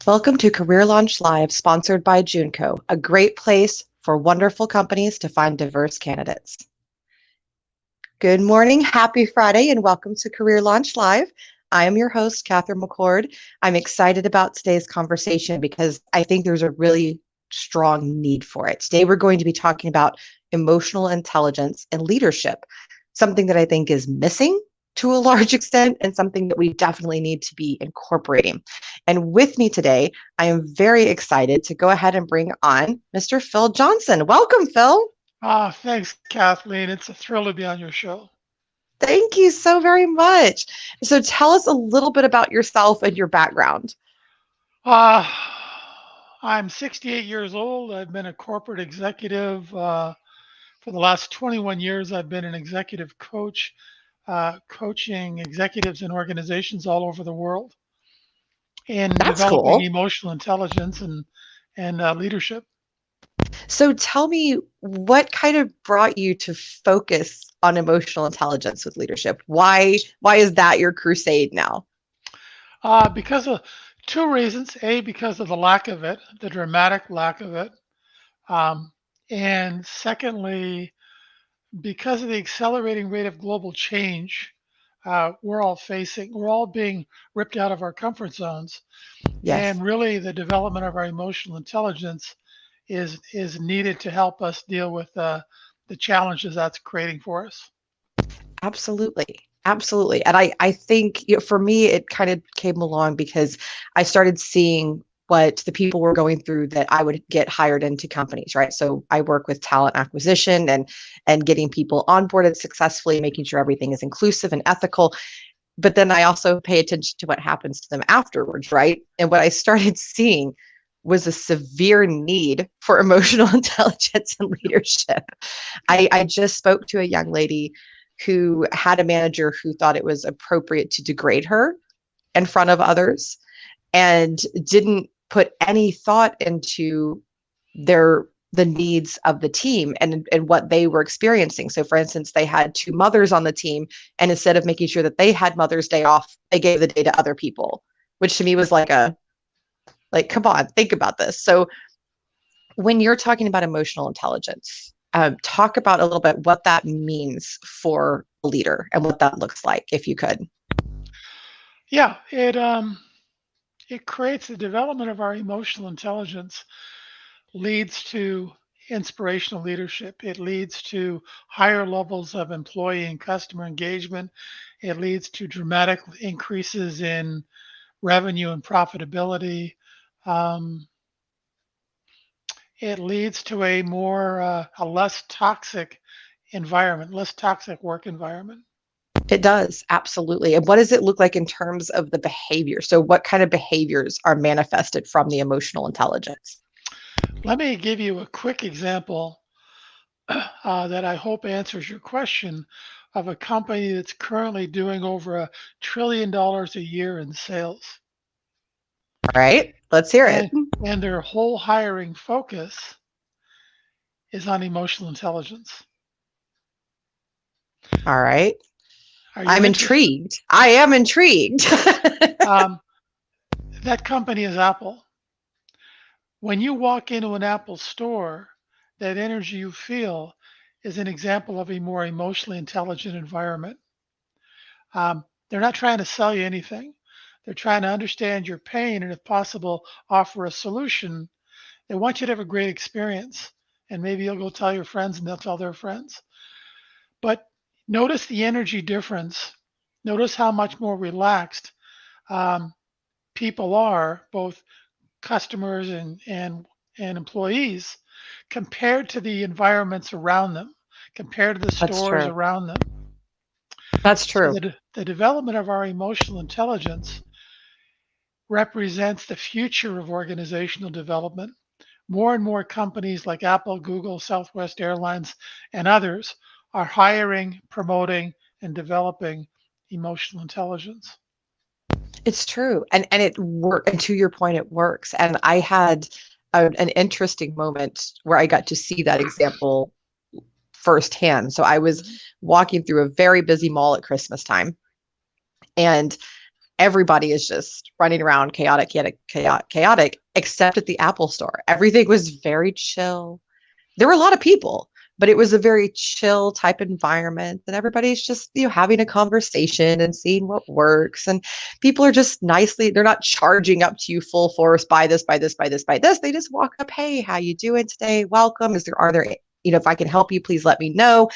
Welcome to Career Launch Live, sponsored by Junco, a great place for wonderful companies to find diverse candidates. Good morning, happy Friday, and welcome to Career Launch Live. I am your host, Catherine McCord. I'm excited about today's conversation because I think there's a really strong need for it. Today, we're going to be talking about emotional intelligence and leadership, something that I think is missing to a large extent and something that we definitely need to be incorporating. And with me today, I am very excited to go ahead and bring on Mr. Phil Johnson. Welcome, Phil. Thanks, Kathleen. It's a thrill to be on your show. Thank you so very much. So tell us a little bit about yourself and your background. Uh, I'm 68 years old. I've been a corporate executive. For the last 21 years, I've been an executive coach, coaching executives and organizations all over the world in That's developing cool. emotional intelligence and leadership. So tell me what kind of brought you to focus on emotional intelligence with leadership? Why is that your crusade now? Because of two reasons. A, because of the lack of it, the dramatic lack of it. Um, and secondly, because of the accelerating rate of global change we're all being ripped out of our comfort zones. Yes. And really, the development of our emotional intelligence is needed to help us deal with the challenges that's creating for us. Absolutely. Absolutely. And I think for me, it kind of came along because I started seeing what the people were going through that I would get hired into companies, right? So I work with talent acquisition and getting people onboarded successfully, making sure everything is inclusive and ethical. But then I also pay attention to what happens to them afterwards, right? And what I started seeing was a severe need for emotional intelligence and leadership. I just spoke to a young lady who had a manager who thought it was appropriate to degrade her in front of others and didn't put any thought into the needs of the team and what they were experiencing. So for instance, they had two mothers on the team, and instead of making sure that they had Mother's Day off, they gave the day to other people, which to me was like, come on, think about this. So when you're talking about emotional intelligence, talk about a little bit what that means for a leader and what that looks like, if you could. Yeah, it creates the development of our emotional intelligence, leads to inspirational leadership. It leads to higher levels of employee and customer engagement. It leads to dramatic increases in revenue and profitability. Um, it leads to a less toxic environment, less toxic work environment. It does, absolutely. And what does it look like in terms of the behavior? So, what kind of behaviors are manifested from the emotional intelligence? Let me give you a quick example that I hope answers your question of a company that's currently doing over $1 trillion a year in sales. All right, let's hear it. And, and their whole hiring focus is on emotional intelligence. All right. Are you I'm interested? intrigued. I am intrigued. Um, that company is Apple. When you walk into an Apple store, that energy you feel is an example of a more emotionally intelligent environment. They're not trying to sell you anything. They're trying to understand your pain and, if possible, offer a solution. They want you to have a great experience. And maybe you'll go tell your friends and they'll tell their friends. But notice the energy difference. Notice how much more relaxed um, people are, both customers and employees, compared to the environments around them, compared to the That's stores true. around them. That's So true. the development of our emotional intelligence represents the future of organizational development. More and more companies like Apple, Google, Southwest Airlines, and others are hiring, promoting, and developing emotional intelligence. It's true. And it work and to your point, it works. And I had an interesting moment where I got to see that example firsthand. So I was walking through a very busy mall at Christmas time, and everybody is just running around chaotic, except at the Apple store. Everything was very chill. There were a lot of people, but it was a very chill type environment, and everybody's just, having a conversation and seeing what works. And people are just nicely, they're not charging up to you full force, buy this, buy this, buy this, buy this. They just walk up, hey, how you doing today? Welcome. Are there, if I can help you, please let me know.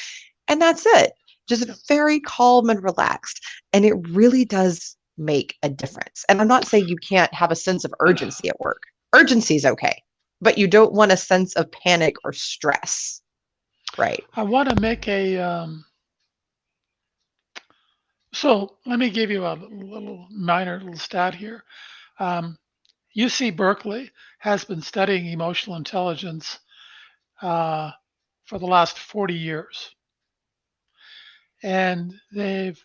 And that's it. Just very calm and relaxed. And it really does make a difference. And I'm not saying you can't have a sense of urgency at work. Urgency is okay, but you don't want a sense of panic or stress. Right. I want to make so let me give you a minor stat here. UC Berkeley has been studying emotional intelligence for the last 40 years. And they've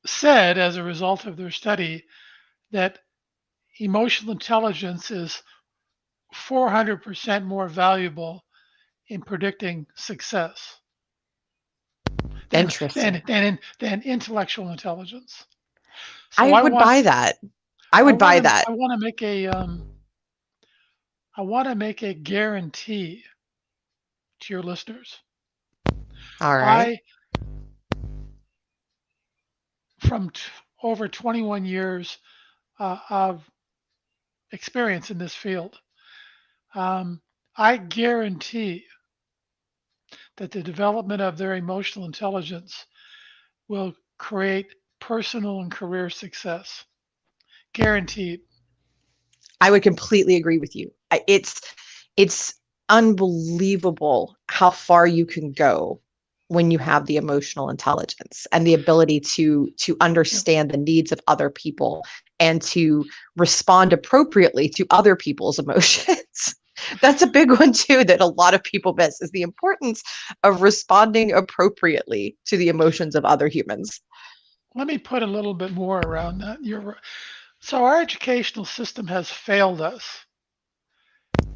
said, as a result of their study, that emotional intelligence is 400% more valuable in predicting success Interesting. than intellectual intelligence. So I would buy that. I would buy that. I want to make a guarantee to your listeners. All right. From over 21 years of experience in this field, I guarantee that the development of their emotional intelligence will create personal and career success. Guaranteed. I would completely agree with you. It's unbelievable how far you can go when you have the emotional intelligence and the ability to understand the needs of other people and to respond appropriately to other people's emotions. That's a big one too, that a lot of people miss, is the importance of responding appropriately to the emotions of other humans. Let me put a little bit more around that. So our educational system has failed us,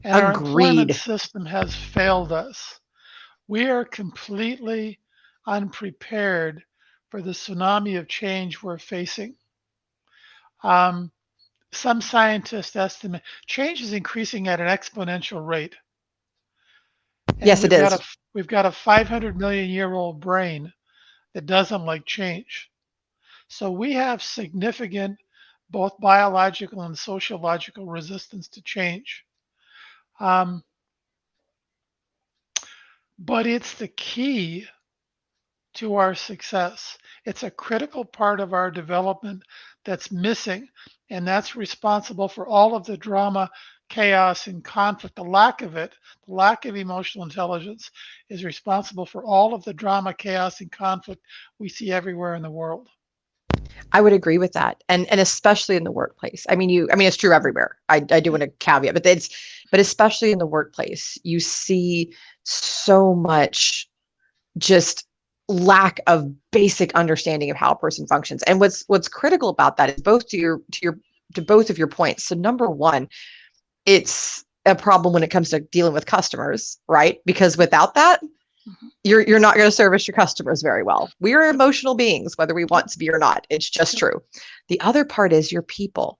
and our employment Agreed. system has failed us. We are completely unprepared for the tsunami of change we're facing. Some scientists estimate change is increasing at an exponential rate. And Yes, it is. We've got a 500 million year old brain that doesn't like change. So we have significant both biological and sociological resistance to change. But it's the key to our success. It's a critical part of our development that's missing, and that's responsible for all of the drama, chaos, and conflict. The lack of it, the lack of emotional intelligence, is responsible for all of the drama, chaos, and conflict we see everywhere in the world. I would agree with that. And especially in the workplace. I mean, it's true everywhere. I do want to caveat, but especially in the workplace, you see so much just lack of basic understanding of how a person functions. And what's critical about that is to both of your points. So number one, it's a problem when it comes to dealing with customers, right? Because without that, you're not going to service your customers very well. We are emotional beings, whether we want to be or not. It's just true. The other part is your people.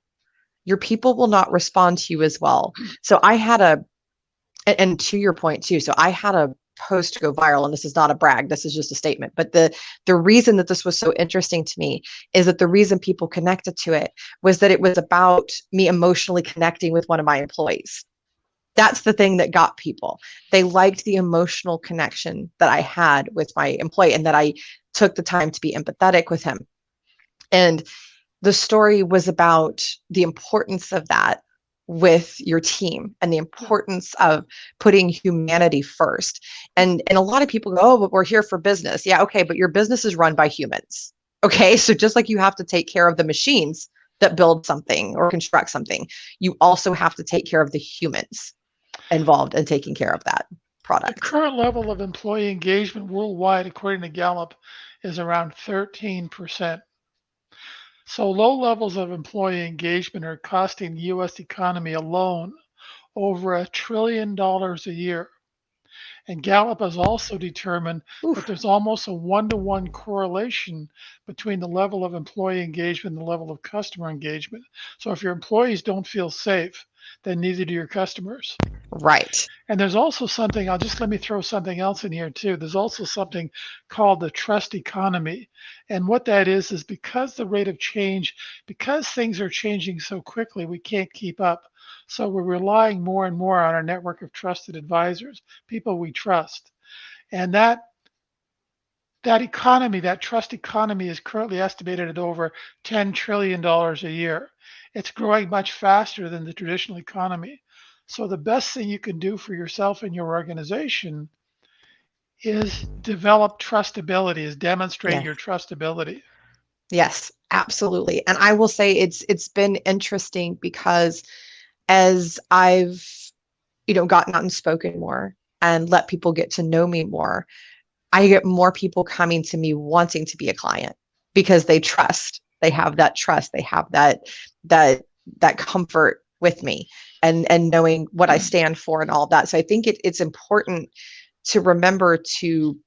Your people will not respond to you as well. So and to your point too, so I had a post go viral, and this is not a brag, this is just a statement. But the reason that this was so interesting to me is that the reason people connected to it was that it was about me emotionally connecting with one of my employees. That's the thing that got people. They liked the emotional connection that I had with my employee, and that I took the time to be empathetic with him. And the story was about the importance of that with your team and the importance of putting humanity first. And a lot of people go, oh, but we're here for business. Yeah, okay, but your business is run by humans. Okay, so just like you have to take care of the machines that build something or construct something, you also have to take care of the humans involved in taking care of that product. The current level of employee engagement worldwide, according to Gallup, is around 13%. So low levels of employee engagement are costing the U.S. economy alone over $1 trillion a year. And Gallup has also determined that Oof. there's almost a one-to-one correlation between the level of employee engagement and the level of customer engagement. So if your employees don't feel safe, then neither do your customers. Right. And there's also something, let me throw something else in here too. There's also something called the trust economy. And what that is because the rate of change, because things are changing so quickly, we can't keep up. So we're relying more and more on our network of trusted advisors, people we trust. And that economy, that trust economy, is currently estimated at over $10 trillion a year. It's growing much faster than the traditional economy. So the best thing you can do for yourself and your organization is develop trustability, is demonstrate Yes. your trustability. Yes, absolutely. And I will say it's been interesting because as I've, gotten out and spoken more and let people get to know me more, I get more people coming to me wanting to be a client because they trust. They have that trust. They have that that comfort with me and knowing what I stand for and all of that. So I think it's important to remember to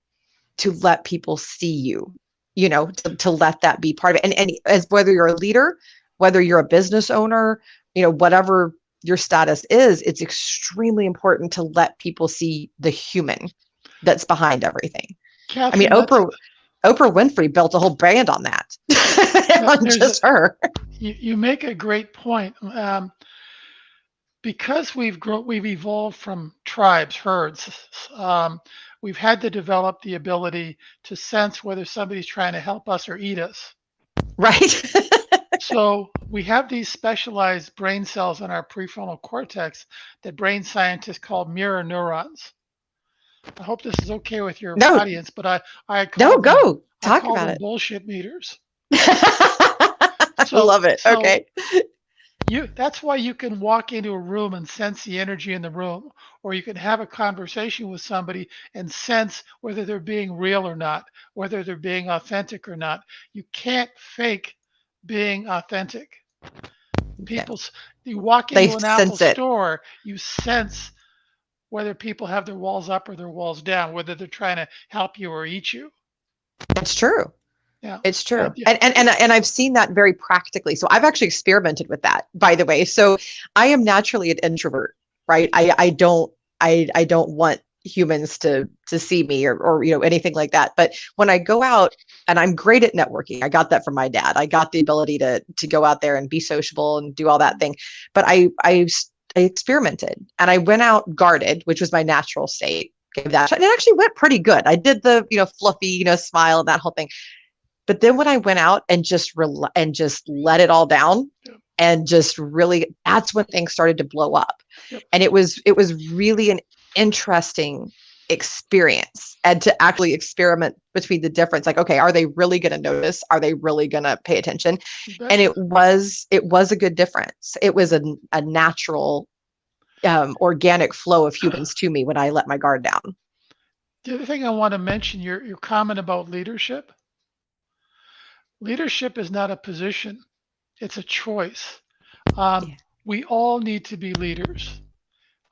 let people see you, to let that be part of it. And as whether you're a leader, whether you're a business owner, whatever your status is, it's extremely important to let people see the human that's behind everything. I mean, Catherine, Oprah Winfrey built a whole brand on that, on there's just her. you make a great point. Because we've evolved from tribes, herds, we've had to develop the ability to sense whether somebody's trying to help us or eat us. Right. So we have these specialized brain cells in our prefrontal cortex that brain scientists call mirror neurons. I hope this is okay with your No, audience, but I no, call them go I talk call about them it. bullshit meters. I So love it. so Okay. that's why you can walk into a room and sense the energy in the room, or you can have a conversation with somebody and sense whether they're being real or not, whether they're being authentic or not. You can't fake being authentic. Yeah. People's You walk They into an Apple sense it. store, you sense whether people have their walls up or their walls down, whether they're trying to help you or eat you. It's true. Yeah. It's Yeah. true. Yeah. And I've seen that very practically. So I've actually experimented with that, by the way. So I am naturally an introvert, right? I don't want humans to see me or anything like that. But when I go out, and I'm great at networking. I got that from my dad. I got the ability to go out there and be sociable and do all that thing. But I experimented and I went out guarded, which was my natural state. Gave that a shot. And it actually went pretty good. I did the, fluffy, smile and that whole thing. But then when I went out and just let it all down Yep. and just really, that's when things started to blow up. Yep. And it was really an interesting experience and to actually experiment between the difference. Like, okay, are they really going to notice? Are they really going to pay attention? You And betcha. it was a good difference. It was a natural, organic flow of humans to me when I let my guard down. The other thing I want to mention, your comment about leadership. Leadership is not a position, it's a choice. Um, Yeah. we all need to be leaders.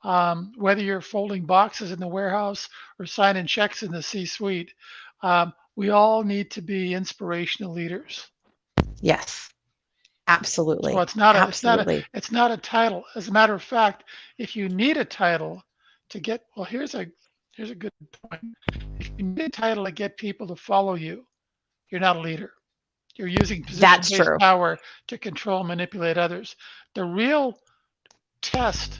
Whether you're folding boxes in the warehouse or signing checks in the C-suite, we all need to be inspirational leaders. Yes. So Absolutely. Absolutely. it's not a title. As a matter of fact, if you need a title to get, well, here's a good point. If you need a title to get people to follow you, you're not a leader. You're using That's position-based true. power to control and manipulate others. The real test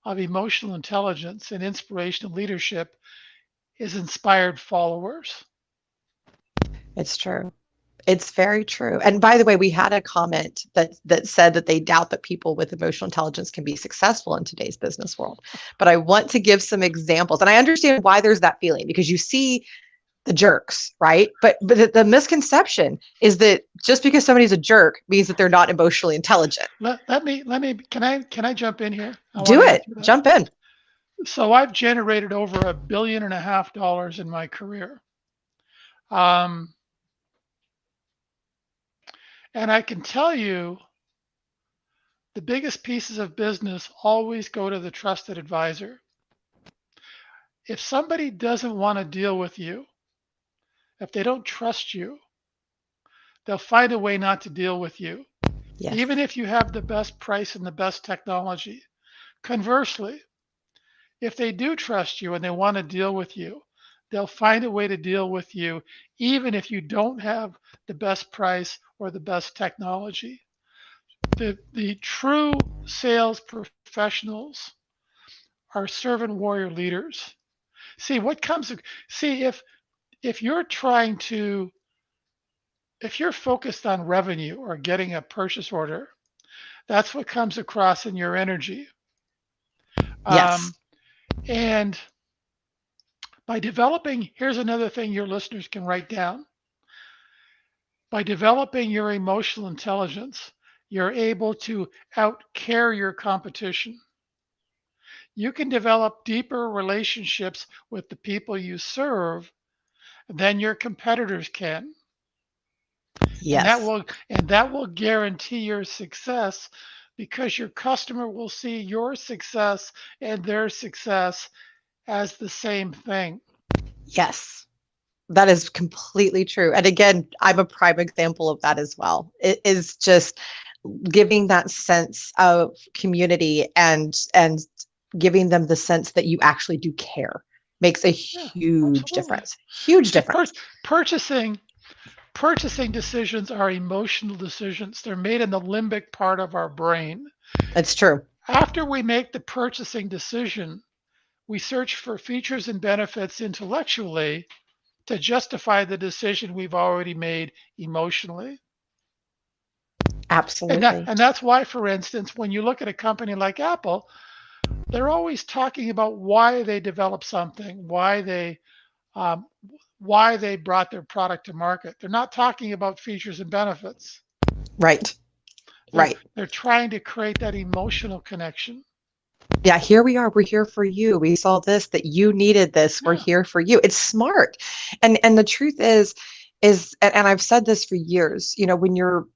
of emotional intelligence and inspirational leadership is inspired followers. It's true. It's very true. And by the way, we had a comment that said that they doubt that people with emotional intelligence can be successful in today's business world. But I want to give some examples. And I understand why there's that feeling because you see the jerks, right? But the misconception is that just because somebody's a jerk means that they're not emotionally intelligent. Can I jump in here? I want Do to it. answer that. Jump in. So I've generated over $1.5 billion in my career. Um, and I can tell you the biggest pieces of business always go to the trusted advisor. If somebody doesn't want to deal with you, if they don't trust you, they'll find a way not to deal with you, Yes. even if you have the best price and the best technology. Conversely, if they do trust you and they want to deal with you, they'll find a way to deal with you, even if you don't have the best price or the best technology. The true sales professionals are servant warrior leaders. See what comes. See if you're trying to if you're focused on revenue or getting a purchase order, that's what comes across in your energy. Yes. Um, and by developing, here's another thing your listeners can write down. By developing your emotional intelligence, you're able to outcare your competition. You can develop deeper relationships with the people you serve than your competitors can. And that Yes. will and that will guarantee your success because your customer will see your success and their success as the same thing. Yes. That is completely true. And again, I'm a prime example of that as well. It is just giving that sense of community and giving them the sense that you actually do care makes a Yeah, huge absolutely. difference. Huge See, difference. purchasing purchasing decisions are emotional decisions. They're made in the limbic part of our brain. It's true. After we make the purchasing decision, we search for features and benefits intellectually to justify the decision we've already made emotionally. Absolutely. And that's why, for instance, when you look at a company like Apple, they're always talking about why they developed something, um, why they brought their product to market. They're not talking about features and benefits. Right. Right. They're trying to create that emotional connection. Yeah, here we are. We're here for you. We saw this, that you needed this. We're Yeah, here for you. It's smart. And the truth is and I've said this for years, when you're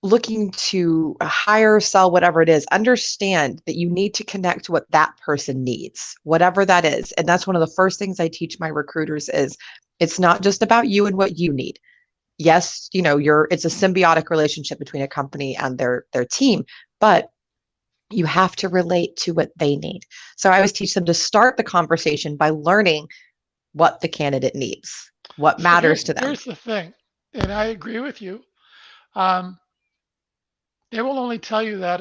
looking to hire, sell, whatever it is, understand that you need to connect to what that person needs, whatever that is. And that's one of the first things I teach my recruiters is it's not just about you and what you need. Yes, it's a symbiotic relationship between a company and their team, but you have to relate to what they need. So I always teach them to start the conversation by learning what the candidate needs, what so matters to them. here's the thing, and I agree with you. Um, they will only tell you that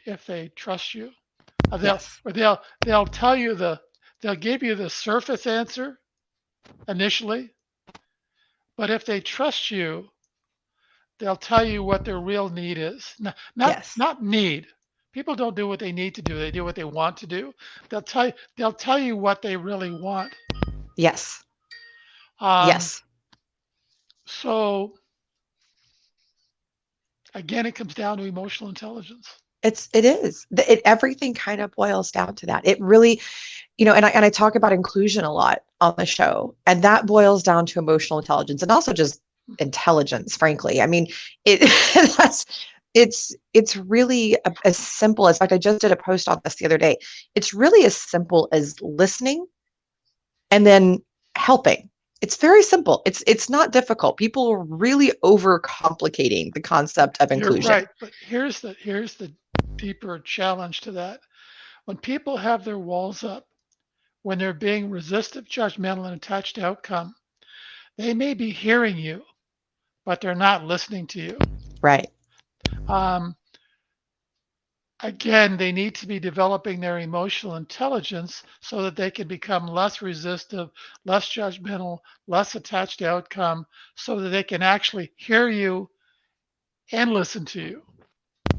if they trust you. Yes. They'll tell you they'll give you the surface answer initially, but if they trust you, they'll tell you what their real need is. Yes. Not need. People don't do what they need to do. They do what they want to do. They'll tell you what they really want. Yes. Um, Yes. so again, it comes down to emotional intelligence. It is. Everything kind of boils down to that. It really, and I talk about inclusion a lot on the show, and that boils down to emotional intelligence and also just intelligence, frankly. I mean, it that's it's really as simple as, in fact, I just did a post on this the other day. It's really as simple as listening and then helping. It's very simple. It's not difficult. People are really overcomplicating the concept of You're inclusion. right, but here's the deeper challenge to that. When people have their walls up, when they're being resistive, judgmental, and attached to outcome, they may be hearing you, but they're not listening to you. Right. Um, Again, they need to be developing their emotional intelligence so that they can become less resistive, less judgmental, less attached to outcome, so that they can actually hear you and listen to you.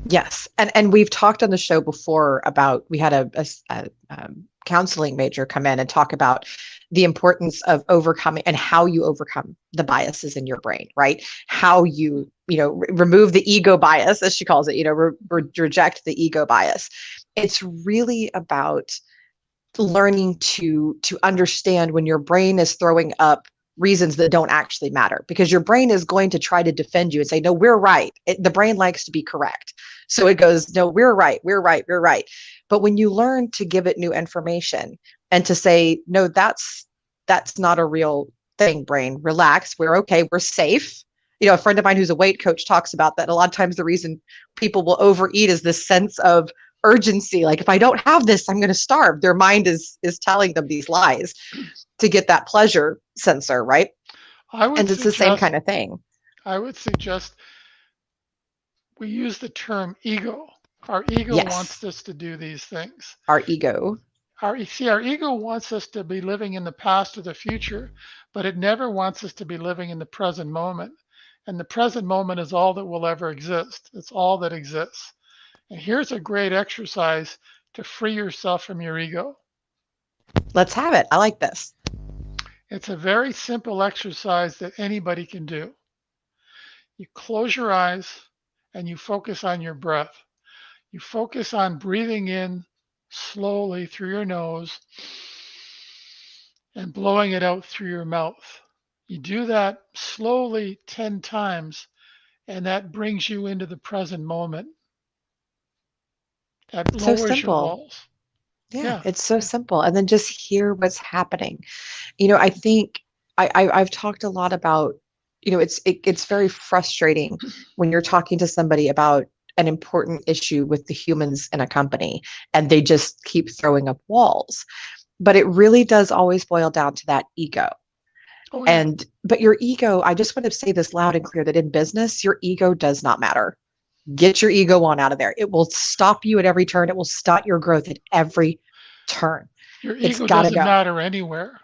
Yes, and we've talked on the show before about we had a counseling major come in and talk about the importance of overcoming and how you overcome the biases in your brain, right? How you remove the ego bias, as she calls it, reject the ego bias. It's really about learning to understand when your brain is throwing up reasons that don't actually matter, because your brain is going to try to defend you and say, no, we're right. The brain likes to be correct, so it goes, no, we're right, we're right, we're right. But when you learn to give it new information and to say, no, that's not a real thing, brain. Relax. We're okay. We're safe. A friend of mine who's a weight coach talks about that. A lot of times the reason people will overeat is this sense of urgency. Like, if I don't have this, I'm going to starve. Their mind is telling them these lies to get that pleasure sensor, right? And it's the same kind of thing. I would suggest we use the term ego. Our ego Yes. wants us to do these things. Our ego. Our ego wants us to be living in the past or the future, but it never wants us to be living in the present moment. And the present moment is all that will ever exist. It's all that exists. And here's a great exercise to free yourself from your ego. Let's have it. I like this. It's a very simple exercise that anybody can do. You close your eyes and you focus on your breath. You focus on breathing in slowly through your nose and blowing it out through your mouth. You do that slowly 10 times, and that brings you into the present moment. That lowers your walls. Yeah, it's so simple. And then just hear what's happening. I think I've talked a lot about, it's very frustrating when you're talking to somebody about an important issue with the humans in a company and they just keep throwing up walls. But it really does always boil down to that ego. Oh, yeah. But your ego, I just want to say this loud and clear, that in business, your ego does not matter. Get your ego on out of there. It will stop you at every turn. It will stop your growth at every turn. Your ego doesn't matter anywhere.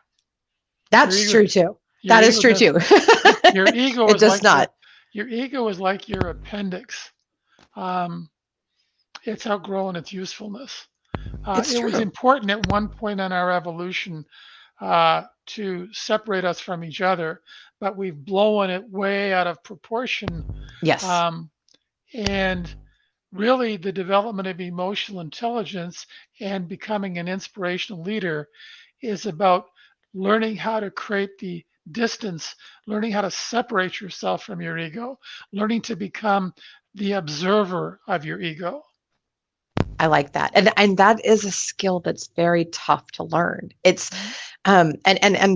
That's true too. That is true too. Your ego it does not. Your ego is like your appendix. It's outgrown its usefulness. It was important at one point in our evolution to separate us from each other, but we've blown it way out of proportion. Yes. And really, the development of emotional intelligence and becoming an inspirational leader is about learning how to create the distance, learning how to separate yourself from your ego, learning to become the observer of your ego. I like that. And that is a skill that's very tough to learn. It's and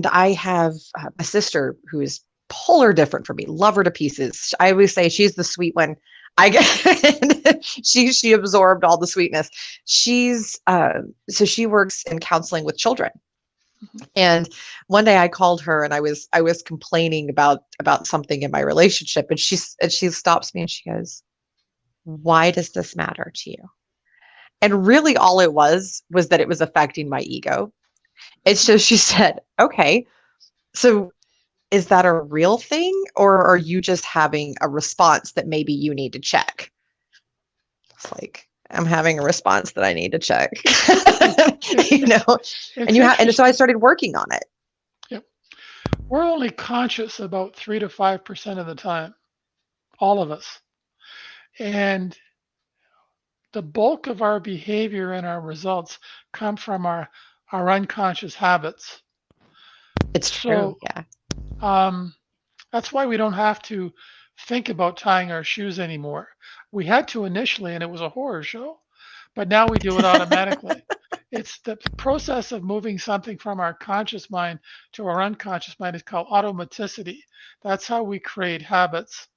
I have a sister who is polar different from me. Love her to pieces. I always say she's the sweet one. I get she absorbed all the sweetness. She's so she works in counseling with children. And one day I called her and I was complaining about something in my relationship, and she stops me and she goes, "Why does this matter to you?" And really all it was that it was affecting my ego. And so she said, "Okay, so is that a real thing, or are you just having a response that maybe you need to check?" It's like, I'm having a response that I need to check. And so I started working on it. Yep. We're only conscious about 3 to 5% of the time, all of us. And the bulk of our behavior and our results come from our unconscious habits. It's true, yeah. That's why we don't have to think about tying our shoes anymore. We had to initially, and it was a horror show, but now we do it automatically. It's the process of moving something from our conscious mind to our unconscious mind is called automaticity. That's how we create habits.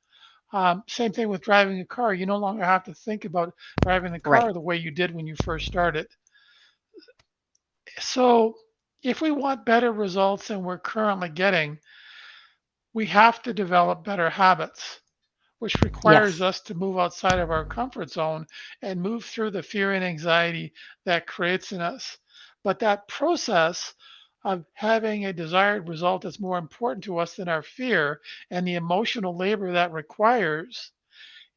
Same thing with driving a car. You no longer have to think about driving the car the way you did when you first started. So if we want better results than we're currently getting, we have to develop better habits, which requires us to move outside of our comfort zone and move through the fear and anxiety that creates in us. But that process of having a desired result that's more important to us than our fear and the emotional labor that requires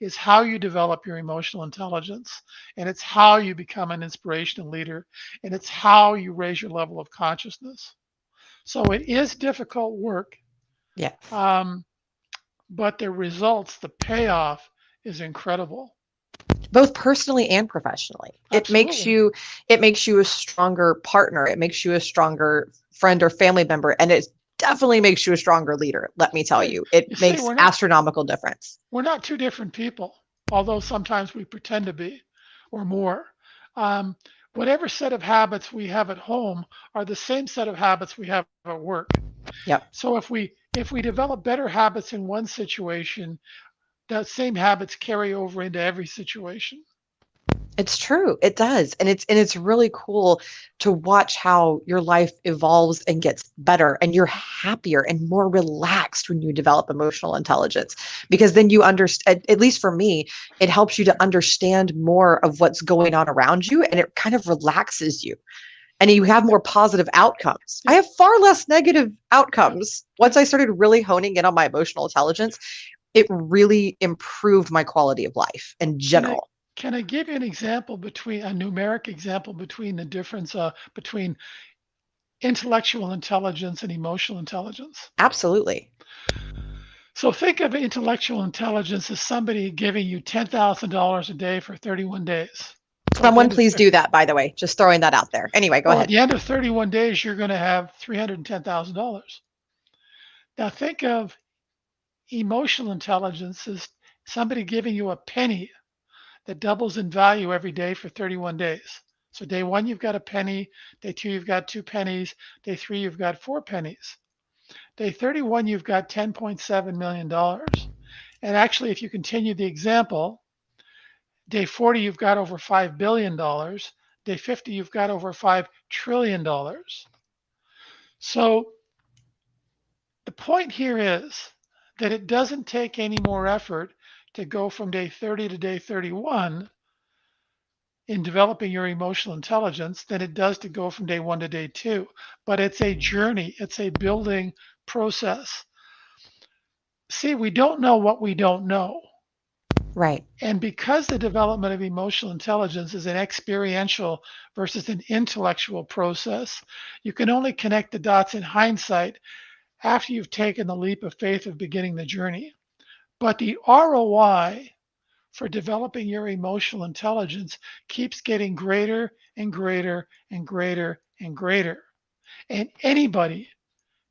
is how you develop your emotional intelligence, and it's how you become an inspirational leader, and it's how you raise your level of consciousness. So it is difficult work. Yeah. But the results, the payoff is incredible. Both personally and professionally. Absolutely. It makes you a stronger partner. It makes you a stronger friend or family member. And it definitely makes you a stronger leader. Let me tell you, it makes astronomical difference. We're not two different people, although sometimes we pretend to be or more. Whatever set of habits we have at home are the same set of habits we have at work. Yep. So if we develop better habits in one situation, that same habits carry over into every situation. It's true. It does. And it's really cool to watch how your life evolves and gets better and you're happier and more relaxed when you develop emotional intelligence because then you understand, at least for me, it helps you to understand more of what's going on around you and it kind of relaxes you and you have more positive outcomes. I Yeah, have far less negative yeah, outcomes yeah. once I started really honing in on my emotional intelligence. It really improved my quality of life in Can I general. can I give you an example between a numeric example between the difference between intellectual intelligence and emotional intelligence? Absolutely. So think of intellectual intelligence as somebody giving you $10,000 a day for 31 days. So at the Someone end of please do that, by the way. Just throwing that out there. Anyway, go well, at ahead. the end of 31 days, you're going to have $310,000. Now think of emotional intelligence as somebody giving you a penny that doubles in value every day for 31 days. So day one, you've got a penny. Day two, you've got two pennies. Day three, you've got four pennies. Day 31, you've got $10.7 million. And actually, if you continue the example, day 40, you've got over $5 billion. Day 50, you've got over $5 trillion. So the point here is that it doesn't take any more effort to go from day 30 to day 31 in developing your emotional intelligence than it does to go from day one to day two. But it's a journey, it's a building process. See, we don't know what we don't know. Right. And because the development of emotional intelligence is an experiential versus an intellectual process, you can only connect the dots in hindsight after you've taken the leap of faith of beginning the journey. But the ROI for developing your emotional intelligence keeps getting greater and greater and greater and greater. And anybody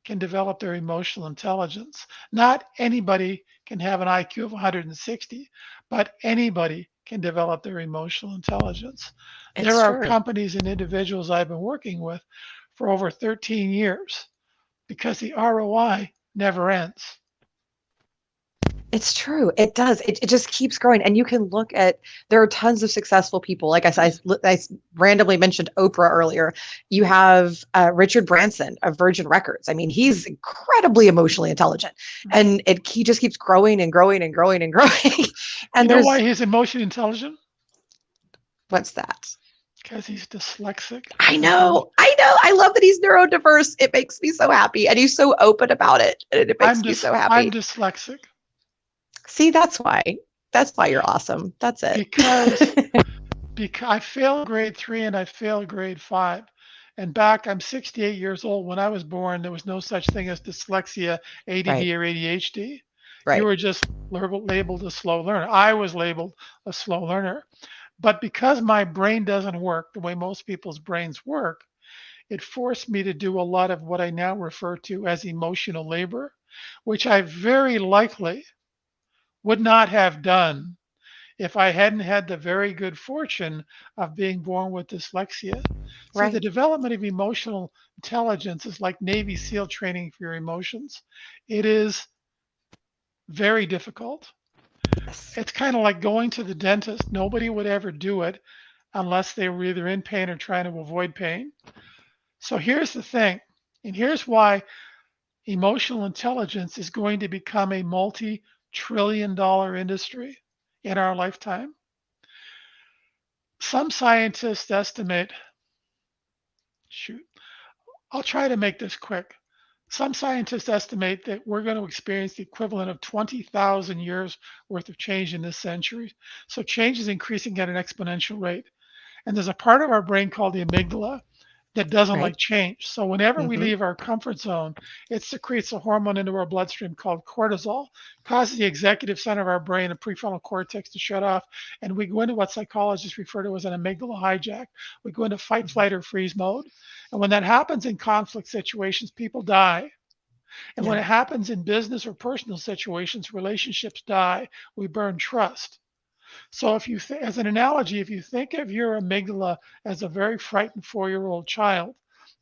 can develop their emotional intelligence. Not anybody can have an IQ of 160, but anybody can develop their emotional intelligence. There It's are true. companies and individuals I've been working with for over 13 years because the ROI never ends. It's true. It does. It just keeps growing. And you can look at, there are tons of successful people. Like I randomly mentioned Oprah earlier. You have Richard Branson of Virgin Records. I mean, he's incredibly emotionally intelligent and he just keeps growing and growing and growing and growing. You And know why there's, he's emotionally intelligent? what's that? Because he's dyslexic. I He's neuro. know. I know. I love that he's neurodiverse. It makes me so happy. And he's so open about it. And it makes me so I'm happy. dyslexic See, that's why. That's why you're awesome. That's it. because I failed grade 3 and I failed grade 5. And back, I'm 68 years old. When I was born, there was no such thing as dyslexia, ADD, Right. or ADHD. You Right. were just labeled a slow learner. I was labeled a slow learner. But because my brain doesn't work the way most people's brains work, it forced me to do a lot of what I now refer to as emotional labor, which I very likely would not have done if I hadn't had the very good fortune of being born with dyslexia. See, the Right. development of emotional intelligence is like Navy SEAL training for your emotions. It is very difficult. Yes. It's kind of like going to the dentist. Nobody would ever do it unless they were either in pain or trying to avoid pain. So here's the thing, and here's why emotional intelligence is going to become a multi-trillion-dollar industry in our lifetime. Some scientists estimate, shoot, I'll try to make this quick. Some scientists estimate that we're going to experience the equivalent of 20,000 years worth of change in this century. So change is increasing at an exponential rate. And there's a part of our brain called the amygdala that doesn't Right. like change. So whenever we Hmm. leave our comfort zone, it secretes a hormone into our bloodstream called cortisol, causes the executive center of our brain and prefrontal cortex to shut off, and we go into what psychologists refer to as an amygdala hijack. We go into fight, flight, or freeze mode. And when that happens in conflict situations, people die. And when Yeah. it happens in business or personal situations, relationships die. We burn trust. So if you, as an analogy, if you think of your amygdala as a very frightened 4-year-old child,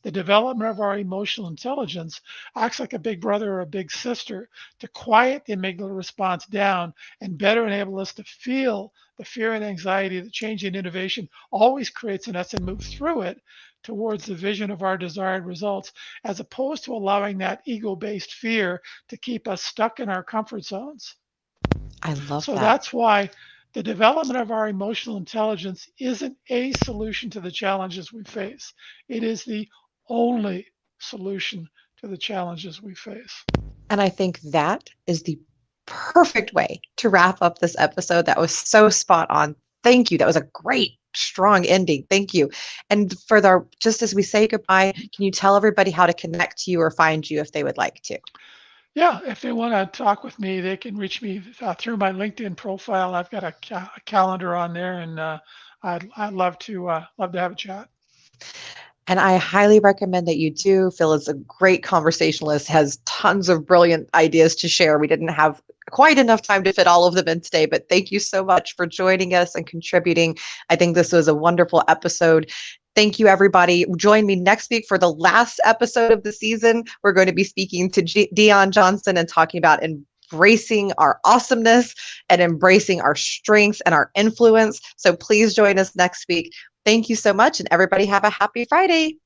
the development of our emotional intelligence acts like a big brother or a big sister to quiet the amygdala response down and better enable us to feel the fear and anxiety that change and innovation always creates in us and move through it towards the vision of our desired results, as opposed to allowing that ego-based fear to keep us stuck in our comfort zones. I love So that. that's why the development of our emotional intelligence isn't a solution to the challenges we face. It is the only solution to the challenges we face. And I think that is the perfect way to wrap up this episode. That was so spot on. Thank you. That was a great, strong ending. Thank you. And for the, just as we say goodbye, can you tell everybody how to connect to you or find you if they would like to? Yeah, if they want to talk with me, they can reach me through my LinkedIn profile. I've got a calendar on there, and I'd love to have a chat. And I highly recommend that you do. Phil is a great conversationalist, has tons of brilliant ideas to share. We didn't have quite enough time to fit all of them in today, but thank you so much for joining us and contributing. I think this was a wonderful episode. Thank you, everybody. Join me next week for the last episode of the season. We're going to be speaking to Dion Johnson and talking about embracing our awesomeness and embracing our strengths and our influence. So please join us next week. Thank you so much, and everybody have a happy Friday.